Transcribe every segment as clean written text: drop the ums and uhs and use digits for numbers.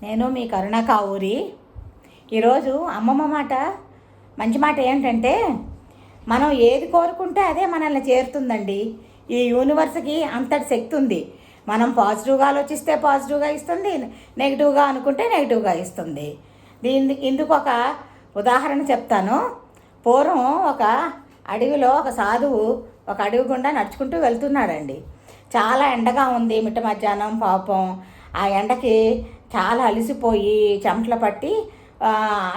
నేను మీ కరుణ కావూరి. ఈరోజు అమ్మమ్మ మాట, మంచి మాట ఏంటంటే, మనం ఏది కోరుకుంటే అదే మనల్ని చేరుతుందండి. ఈ యూనివర్స్కి అంతటి శక్తి ఉంది. మనం పాజిటివ్గా ఆలోచిస్తే పాజిటివ్గా ఇస్తుంది, నెగిటివ్గా అనుకుంటే నెగిటివ్గా ఇస్తుంది. ఇందుకు ఒక ఉదాహరణ చెప్తాను. పూర్వం ఒక అడవిలో ఒక సాధువు ఒక అడవి గుండా నడుచుకుంటూ వెళ్తున్నాడండి. చాలా ఎండగా ఉంది, మిట్ట మధ్యాహ్నం. పాపం ఆ ఎండకి చాలా అలసిపోయి చెమటలు పట్టి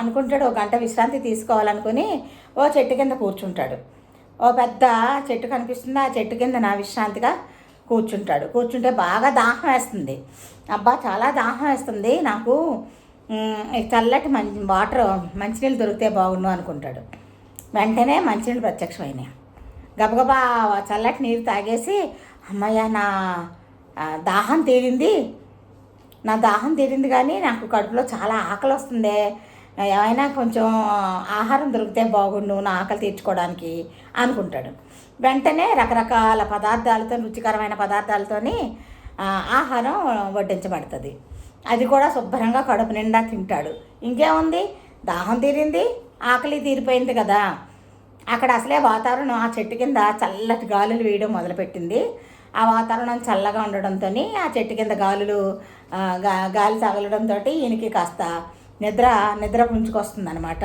అనుకుంటాడు ఒక గంట విశ్రాంతి తీసుకోవాలనుకుని ఓ చెట్టు కింద కూర్చుంటాడు. ఓ పెద్ద చెట్టు కనిపిస్తుంది, ఆ చెట్టు కింద నా విశ్రాంతిగా కూర్చుంటే బాగా దాహం వేస్తుంది. అబ్బా చాలా దాహం వేస్తుంది నాకు, చల్లటి వాటర్ మంచినీళ్ళు దొరికితే బాగుండు అనుకుంటాడు. వెంటనే మంచినీళ్ళు ప్రత్యక్షమైనాయి. గబగబా చల్లటి నీరు తాగేసి, అమ్మయ్య దాహం తీరింది కానీ నాకు కడుపులో చాలా ఆకలి వస్తుంది, ఏమైనా కొంచెం ఆహారం దొరికితే బాగుండు నా ఆకలి తీర్చుకోవడానికి అనుకుంటాడు. వెంటనే రకరకాల పదార్థాలతో, రుచికరమైన పదార్థాలతోని ఆహారం వడ్డించబడుతుంది. అది కూడా శుభ్రంగా కడుపు నిండా తింటాడు. ఇంకేముంది, దాహం తీరింది, ఆకలి తీరిపోయింది కదా. అక్కడ అసలే వాతావరణం, ఆ చెట్టు కింద చల్లటి గాలులు వేయడం మొదలుపెట్టింది. ఆ వాతావరణం చల్లగా ఉండడంతో ఆ చెట్టు కింద గాలి తగలడంతో ఈయనకి కాస్త నిద్ర పుంజుకొస్తుందనమాట.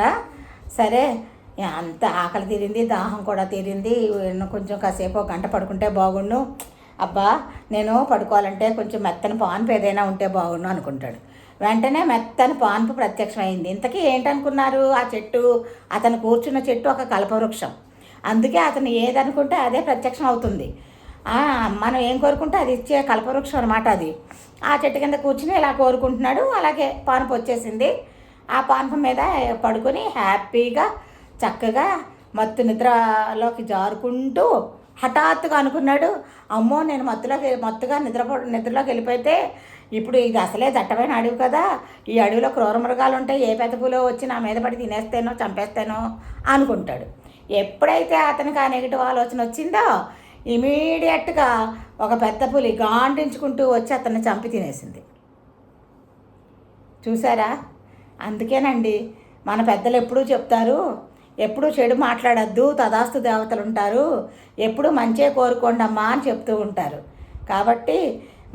సరే, అంత ఆకలి తీరింది, దాహం కూడా తీరింది, కొంచెం కాసేపు గంట పడుకుంటే బాగుండు, అబ్బా నేను పడుకోవాలంటే కొంచెం మెత్తని పాన్పు ఏదైనా ఉంటే బాగుండు అనుకుంటాడు. వెంటనే మెత్తని పాన్పు ప్రత్యక్షమైంది. ఇంతకీ ఏంటనుకున్నారు? ఆ చెట్టు, అతను కూర్చున్న చెట్టు ఒక కల్పవృక్షం. అందుకే అతను ఏదనుకుంటే అదే ప్రత్యక్షం అవుతుంది. మనం ఏం కోరుకుంటే అది ఇచ్చే కల్పవృక్షం అనమాట అది. ఆ చెట్టు కింద కూర్చుని ఇలా కోరుకుంటున్నాడు. అలాగే పాన్పు వచ్చేసింది. ఆ పాన్పు మీద పడుకొని హ్యాపీగా చక్కగా మత్తు నిద్రలోకి జారుకుంటూ హఠాత్తుగా అనుకున్నాడు, అమ్మో నేను మత్తుగా నిద్రలోకి వెళ్ళిపోతే ఇప్పుడు ఇది అసలే దట్టమైన అడవి కదా, ఈ అడవిలో క్రూర మృగాలు ఉంటాయి, ఏ పెద్ద పూలో వచ్చి నా మీద పడి తినేస్తేనో చంపేస్తేనో అనుకుంటాడు. ఎప్పుడైతే అతనికి ఆ నెగిటివ్ ఆలోచన వచ్చిందో ఇమీడియట్గా ఒక పెద్ద పులి గాండించుకుంటూ వచ్చి అతన్ని చంపి తినేసింది. చూసారా? అందుకేనండి మన పెద్దలు ఎప్పుడూ చెప్తారు, ఎప్పుడూ చెడు మాట్లాడద్దు, తదాస్తు దేవతలు ఉంటారు, ఎప్పుడు మంచే కోరుకోండి అమ్మా అని చెప్తూ ఉంటారు. కాబట్టి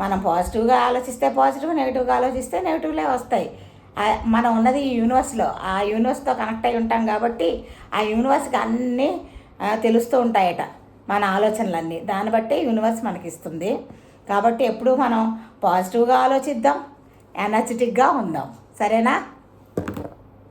మనం పాజిటివ్గా ఆలోచిస్తే పాజిటివ్, నెగిటివ్గా ఆలోచిస్తే నెగిటివ్లే వస్తాయి. మనం ఉన్నది ఈ యూనివర్స్లో, ఆ యూనివర్స్తో కనెక్ట్ అయి ఉంటాం కాబట్టి ఆ యూనివర్స్కి అన్నీ తెలుస్తూ ఉంటాయట, మన ఆలోచనలన్నీ. దాన్ని బట్టి యూనివర్స్ మనకి ఇస్తుంది. కాబట్టి ఎప్పుడూ మనం పాజిటివ్గా ఆలోచిద్దాం, ఎనర్జెటిక్గా ఉందాం. సరేనా?